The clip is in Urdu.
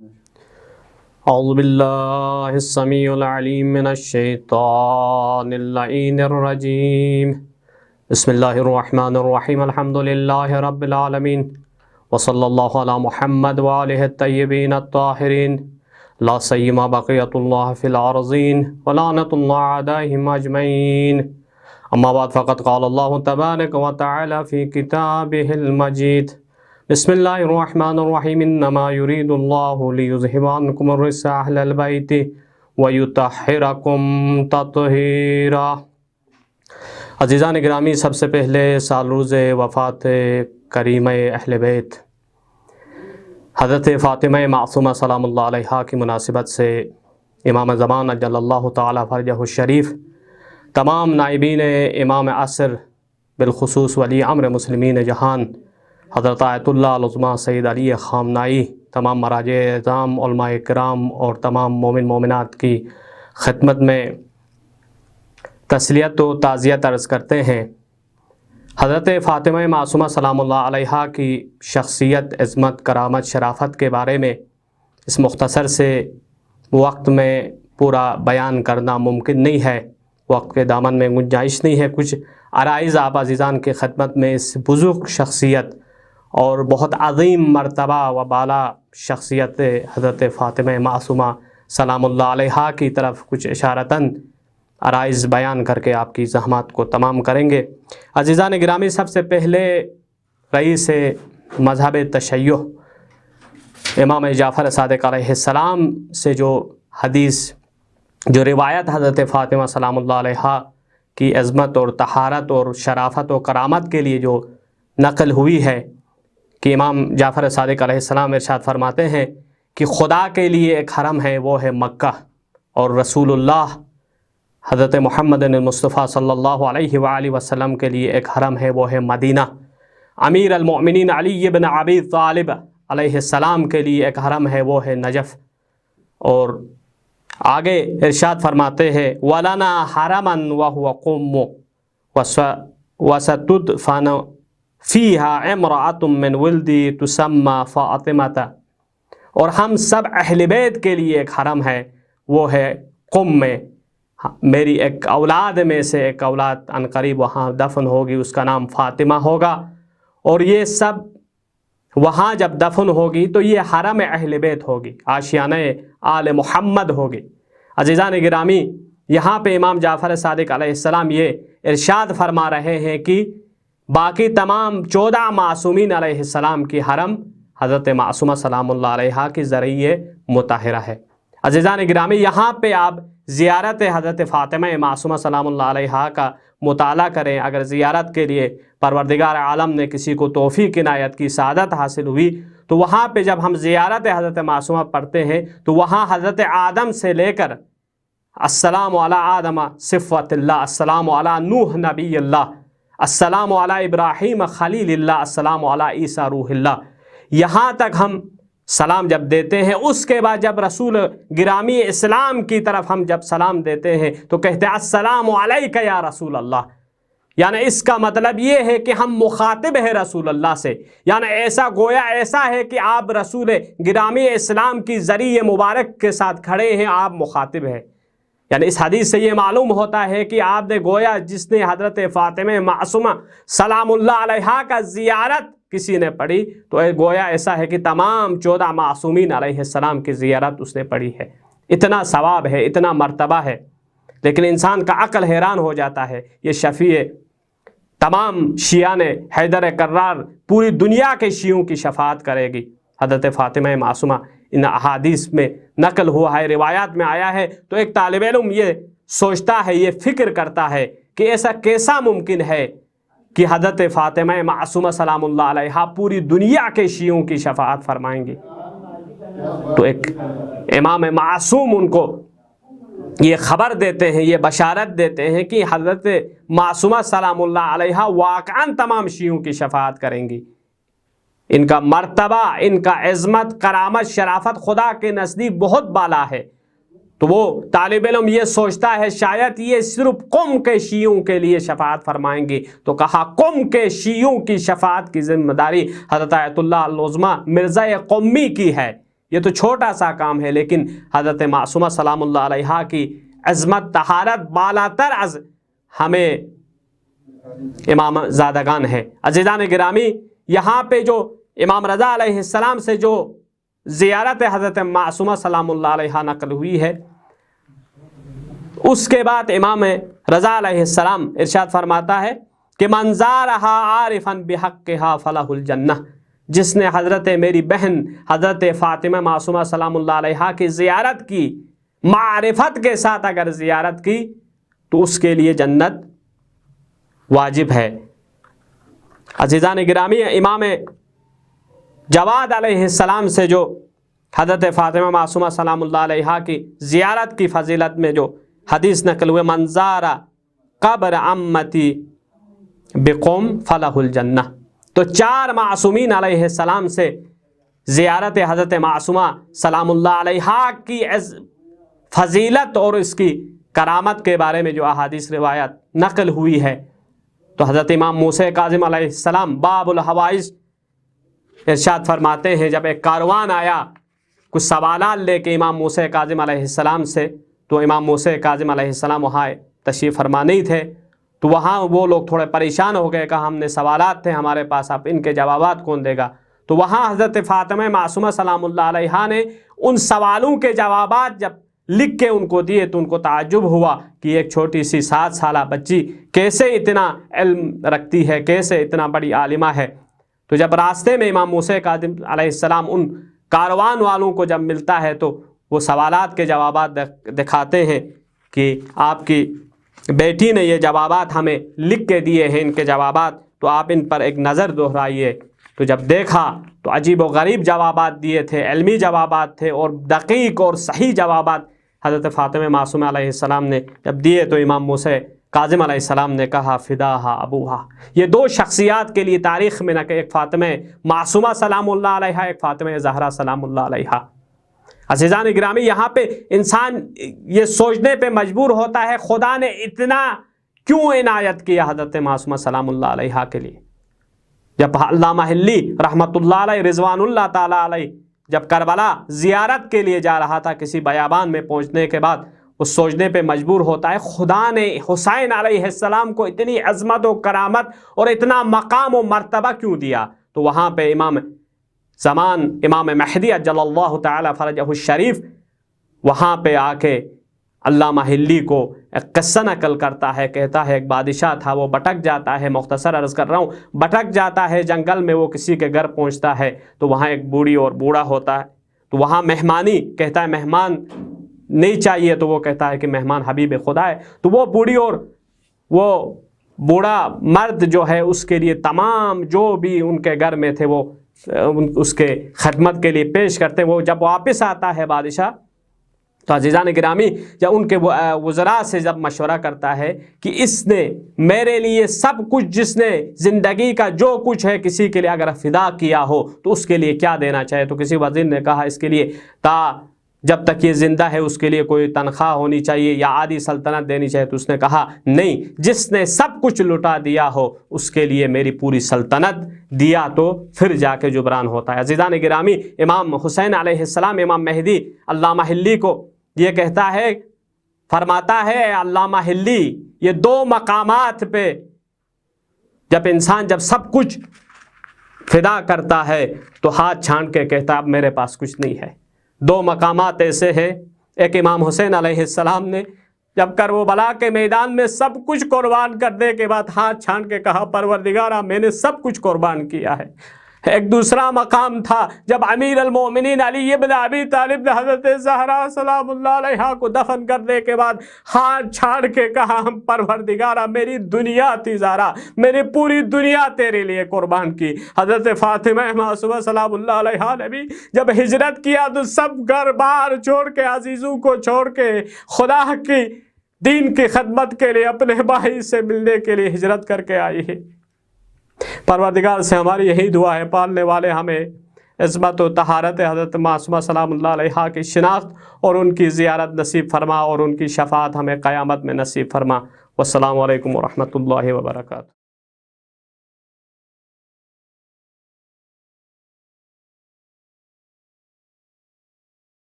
اعوذ باللہ السمیع العلیم من الشیطان اللعین الرجیم بسم اللہ الرحمن الرحیم الحمد للہ رب العالمین وصلی اللہ علی محمد وآلہ الطیبین الطاہرین لا سیما بقیت اللہ فی الارضین ولعنت اللہ علیہم اجمعین اما بعد فقد قال اللہ تبارک و تعالی فی کتابہ المجید بسم اللہ الرحمن الرحیم انما یرید اللہ لیذہب عنکم الرجس اہل البیت ویطہرکم تطہیرا۔ عزیزان گرامی، سب سے پہلے سال روز وفات کریمہ اہل بیت حضرت فاطمہ معصومہ سلام اللہ علیہا کی مناسبت سے امام زمان اجل اللہ تعالی فرجہ الشریف، تمام نائبین امام عصر بالخصوص ولی امر مسلمین جہان حضرت آیت اللہ العظمہ سید علی خامنائی، تمام مراجع اعظام، علماء کرام اور تمام مومن مومنات کی خدمت میں تسلیت و تعزیت عرض کرتے ہیں۔ حضرت فاطمہ معصومہ سلام اللہ علیہا کی شخصیت، عظمت، کرامت، شرافت کے بارے میں اس مختصر سے وقت میں پورا بیان کرنا ممکن نہیں ہے، وقت کے دامن میں گنجائش نہیں ہے۔ کچھ عرائض آپ عزیزان کی خدمت میں اس بزرگ شخصیت اور بہت عظیم مرتبہ و بالا شخصیت حضرت فاطمہ معصومہ سلام اللہ علیہا کی طرف کچھ اشارتاً عرائض بیان کر کے آپ کی زحمات کو تمام کریں گے۔ عزیزان گرامی، سب سے پہلے رئیس مذہب تشیع امام جعفر صادق علیہ السلام سے جو حدیث، جو روایت حضرت فاطمہ سلام اللہ علیہا کی عظمت اور طہارت اور شرافت و کرامت کے لیے جو نقل ہوئی ہے کہ امام جعفر صادق علیہ السلام ارشاد فرماتے ہیں کہ خدا کے لیے ایک حرم ہے، وہ ہے مکہ، اور رسول اللہ حضرت محمد مصطفیٰ صلی اللہ علیہ وآلہ وسلم کے لیے ایک حرم ہے، وہ ہے مدینہ۔ امیر المؤمنین علی بن ابی طالب علیہ السلام کے لیے ایک حرم ہے، وہ ہے نجف۔ اور آگے ارشاد فرماتے ہیں وَلَنَا حَرَمًا وَهُوَ قُمُّ وَسَتُدْفَنُ فِيهَا امْرَأَةٌ مِّن وِلْدِي تُسَمَّى فاطمة، اور ہم سب اہل بیت کے لیے ایک حرم ہے، وہ ہے قم میں، میری ایک اولاد میں سے ایک اولاد عنقریب وہاں دفن ہوگی، اس کا نام فاطمہ ہوگا، اور یہ سب وہاں جب دفن ہوگی تو یہ حرم اہل بیت ہوگی، آشیانہ آل محمد ہوگی۔ عزیزان گرامی، یہاں پہ امام جعفر صادق علیہ السلام یہ ارشاد فرما رہے ہیں کہ باقی تمام 14 معصومین علیہ السلام کی حرم حضرت معصومہ سلام اللہ علیہا کی ذریعہ مطہرہ ہے۔ عزیزان گرامی، یہاں پہ آپ زیارت حضرت فاطمہ معصومہ سلام اللہ علیہا کا مطالعہ کریں۔ اگر زیارت کے لیے پروردگار عالم نے کسی کو توفیق عنایت کی، سعادت حاصل ہوئی، تو وہاں پہ جب ہم زیارت حضرت معصومہ پڑھتے ہیں تو وہاں حضرت آدم سے لے کر السلام علی آدم صفوت اللہ، السلام علی نوح نبی اللہ، السلام علی ابراہیم خلیل اللہ، السلام علی عیسیٰ روح اللہ، یہاں تک ہم سلام جب دیتے ہیں، اس کے بعد جب رسول گرامی اسلام کی طرف ہم جب سلام دیتے ہیں تو کہتے ہیں السلام علیک یا رسول اللہ، یعنی اس کا مطلب یہ ہے کہ ہم مخاطب ہیں رسول اللہ سے، یعنی ایسا گویا ایسا ہے کہ آپ رسول گرامی اسلام کی ذریعہ مبارک کے ساتھ کھڑے ہیں، آپ مخاطب ہیں۔ یعنی اس حدیث سے یہ معلوم ہوتا ہے کہ آپ نے گویا جس نے حضرت فاطمہ معصومہ سلام اللہ علیہا کا زیارت کسی نے پڑھی تو گویا ایسا ہے کہ تمام 14 معصومین علیہ السلام کی زیارت اس نے پڑھی ہے۔ اتنا ثواب ہے، اتنا مرتبہ ہے، لیکن انسان کا عقل حیران ہو جاتا ہے۔ یہ شفیع تمام شیعان حیدر کرار پوری دنیا کے شیعوں کی شفاعت کرے گی۔ حضرت فاطمہ معصومہ ان احادیث میں نقل ہوا ہے، روایات میں آیا ہے، تو ایک طالب علم یہ سوچتا ہے، یہ فکر کرتا ہے کہ ایسا کیسا ممکن ہے کہ حضرت فاطمہ معصومہ سلام اللہ علیہا پوری دنیا کے شیعوں کی شفاعت فرمائیں گی۔ تو ایک امام معصوم ان کو یہ خبر دیتے ہیں، یہ بشارت دیتے ہیں کہ حضرت معصومہ سلام اللہ علیہا واقعاً تمام شیعوں کی شفاعت کریں گی۔ ان کا مرتبہ، ان کا عظمت، کرامت، شرافت خدا کے نزدیک بہت بالا ہے۔ تو وہ طالب علم یہ سوچتا ہے شاید یہ صرف قم کے شیعوں کے لیے شفاعت فرمائیں گی، تو کہا قم کے شیعوں کی شفاعت کی ذمہ داری حضرت آیت اللہ العظمہ مرزا قمی کی ہے، یہ تو چھوٹا سا کام ہے، لیکن حضرت معصومہ سلام اللہ علیہا کی عظمت طہارت بالاتر از ہمیں امام زادگان ہے۔ عزیزان گرامی، یہاں پہ جو امام رضا علیہ السلام سے جو زیارت حضرت معصومہ سلام اللہ علیہا نقل ہوئی ہے، اس کے بعد امام رضا علیہ السلام ارشاد فرماتا ہے کہ من زارہا عارفا بحقہا فلہ الجنہ، جس نے حضرت میری بہن حضرت فاطمہ معصومہ سلام اللہ علیہا کی زیارت کی، معرفت کے ساتھ اگر زیارت کی تو اس کے لیے جنت واجب ہے۔ عزیزان گرامی، امام جواد علیہ السلام سے جو حضرت فاطمہ معصومہ سلام اللہ علیہا کی زیارت کی فضیلت میں جو حدیث نقل ہوئے، من زار قبر عمتی بقوم فلہ الجنہ، تو 4 معصومین علیہ السلام سے زیارت حضرت معصومہ سلام اللہ علیہا کی فضیلت اور اس کی کرامت کے بارے میں جو احادیث روایت نقل ہوئی ہے، تو حضرت امام موسیٰ کاظم علیہ السلام باب الحوائج ارشاد فرماتے ہیں، جب ایک کاروان آیا کچھ سوالات لے کے امام موسیٰ کاظم علیہ السلام سے، تو امام موسیٰ کاظم علیہ السلام وہاں تشریف فرما نہیں تھے، تو وہاں وہ لوگ تھوڑے پریشان ہو گئے، کہا ہم نے سوالات تھے ہمارے پاس، اب ان کے جوابات کون دے گا؟ تو وہاں حضرت فاطمہ معصومہ سلام اللہ علیہا نے ان سوالوں کے جوابات جب لکھ کے ان کو دیے تو ان کو تعجب ہوا کہ ایک چھوٹی سی 7 سالہ بچی کیسے اتنا علم رکھتی ہے، کیسے اتنا بڑی عالمہ ہے۔ تو جب راستے میں امام موسیٰ کاظم علیہ السلام ان کاروان والوں کو جب ملتا ہے تو وہ سوالات کے جوابات دکھاتے ہیں کہ آپ کی بیٹی نے یہ جوابات ہمیں لکھ کے دیے ہیں، ان کے جوابات، تو آپ ان پر ایک نظر دہرائیے۔ تو جب دیکھا تو عجیب و غریب جوابات دیے تھے، علمی جوابات تھے اور دقیق اور صحیح جوابات حضرت فاطمہ معصومہ علیہ السلام نے جب دیے، تو امام موسیٰ کاظم علیہ السلام نے کہا فداہا ابوہا۔ یہ 2 شخصیات کے لیے تاریخ میں نہ کہ ایک فاطمہ معصومہ سلام اللہ علیہا، ایک فاطمہ زہرا سلام اللہ علیہا۔ عزیزان گرامی، یہاں پہ انسان یہ سوچنے پہ مجبور ہوتا ہے خدا نے اتنا کیوں عنایت کیا حضرت معصومہ سلام اللہ علیہا کے لیے۔ جب علامہ حلی رحمۃ اللہ علیہ رضوان اللہ تعالیٰ علیہ جب کربلا زیارت کے لیے جا رہا تھا، کسی بیابان میں پہنچنے کے بعد وہ سوچنے پہ مجبور ہوتا ہے خدا نے حسین علیہ السلام کو اتنی عظمت و کرامت اور اتنا مقام و مرتبہ کیوں دیا؟ تو وہاں پہ امام زمان امام مہدی اجل اللہ تعالی فرجہ الشریف وہاں پہ آ کے علامہ حلی کو ایک قصہ نقل کرتا ہے، کہتا ہے ایک بادشاہ تھا، وہ بھٹک جاتا ہے، مختصر عرض کر رہا ہوں، بھٹک جاتا ہے جنگل میں، وہ کسی کے گھر پہنچتا ہے تو وہاں ایک بوڑھی اور بوڑھا ہوتا ہے، تو وہاں مہمانی، کہتا ہے مہمان نہیں چاہیے، تو وہ کہتا ہے کہ مہمان حبیب خدا ہے، تو وہ بوڑھی اور وہ بوڑھا مرد جو ہے اس کے لیے تمام جو بھی ان کے گھر میں تھے وہ اس کے خدمت کے لیے پیش کرتے ہیں۔ وہ جب واپس آتا ہے بادشاہ تو عزیزان گرامی جب ان کے وزراء سے جب مشورہ کرتا ہے کہ اس نے میرے لیے سب کچھ، جس نے زندگی کا جو کچھ ہے کسی کے لیے اگر فدا کیا ہو تو اس کے لیے کیا دینا چاہے، تو کسی وزیر نے کہا اس کے لیے جب تک یہ زندہ ہے اس کے لیے کوئی تنخواہ ہونی چاہیے یا آدھی سلطنت دینی چاہیے، تو اس نے کہا نہیں، جس نے سب کچھ لٹا دیا ہو اس کے لیے میری پوری سلطنت دیا تو پھر جا کے جبران ہوتا ہے۔ عزیزان گرامی، امام حسین علیہ السلام امام مہدی علامہ حلی کو یہ کہتا ہے، فرماتا ہے علامہ حلی، یہ 2 مقامات پہ جب انسان جب سب کچھ فدا کرتا ہے تو ہاتھ چھانٹ کے کہتا اب میرے پاس کچھ نہیں ہے۔ 2 مقامات ایسے ہیں، ایک امام حسین علیہ السلام نے جب کربلا کے میدان میں سب کچھ قربان کرنے کے بعد ہاتھ چھانٹ کے کہا پروردگارا میں نے سب کچھ قربان کیا ہے۔ ایک دوسرا مقام تھا جب امیر المومنین علی ابن ابی طالب نے حضرت زہرا سلام اللہ علیہا کو دفن کرنے کے بعد ہاتھ چھاڑ کے کہا ہم پروردگارا میری دنیا تھی زہرا، میری پوری دنیا تیرے لیے قربان کی۔ حضرت فاطمہ معصومہ سلام اللہ علیہا نے بھی جب ہجرت کیا تو سب گھر بار چھوڑ کے، عزیزوں کو چھوڑ کے، خدا کی دین کی خدمت کے لیے اپنے بھائی سے ملنے کے لیے ہجرت کر کے آئی ہے۔ پروردگار سے ہماری یہی دعا ہے، پالنے والے ہمیں عظمت و طہارت حضرت معصومہ سلام اللہ علیہا کی شناخت اور ان کی زیارت نصیب فرما اور ان کی شفاعت ہمیں قیامت میں نصیب فرما۔ والسلام علیکم ورحمۃ اللہ وبرکاتہ۔